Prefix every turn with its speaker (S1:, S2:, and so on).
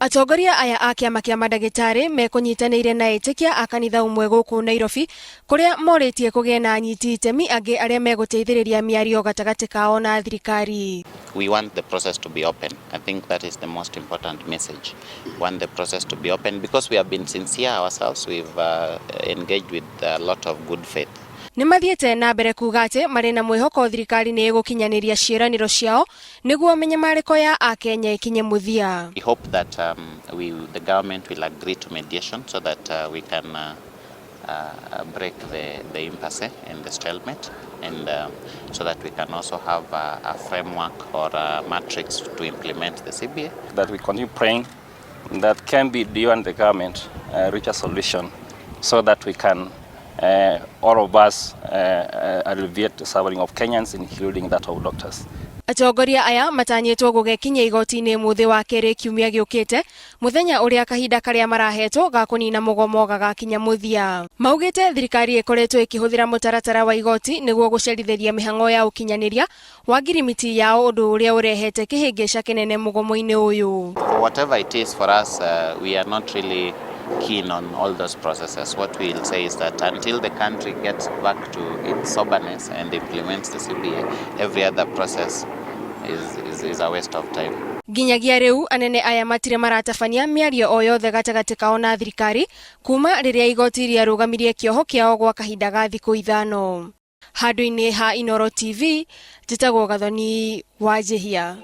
S1: Atongoria aya a kiama kia madagitari mekunyitanĩire na etikia a kanitha umwe guku Nairobi kuria moritie kugie na anyiti itemi angi aria meguteithĩrĩria miario gatagati kao na thirikari.
S2: We want the process to be open. I think that is the most important message. We want the process to be open because we have been sincere ourselves. We've engaged with a lot of good faith.
S1: Nimathiete na mbere kuga ati mari na mwihoko thirikari ni igukinyaniria ciĩranĩro ciao niguo menyamariko ya Akenya ikinye muthia.
S2: We hope that the government will agree to mediation so that we can break the impasse and the stalemate, and so that we can also have a framework or a matrix to implement the CBA.
S3: That we continue praying that can be you and the government reach a solution so that we can all of us alleviate the suffering of Kenyans, including that of doctors.
S1: Atongoria aya matanyitwo gugekinya igoti-ini muthi wa keri kiumia giukite muthenya uria kahinda karia marahetwo ga kunina mugomo gagakinya muthia. Maugite thirikari ikoretwo ikihuthira mutaratara wa igoti niguo gucerithiria mihango ya ukinyaniria wa ngirimiti yao undu uria urehete kihingica kinene mugomo-ini uyu.
S2: Whatever it is for us, we are not really keen on all those processes. What we'll say is that until the country gets back to its soberness and implements the CBA, every other process is a waste of time.
S1: Nginyagia riu anene aya matire maratabania miario o yothe gatagati kao na thirikari kuma riria igoti riarugamirie kioho kiao gwa kahinda ga thiku 5. Handu-ini ha Inooro TV, njitagwo Gathoni wa Jehia.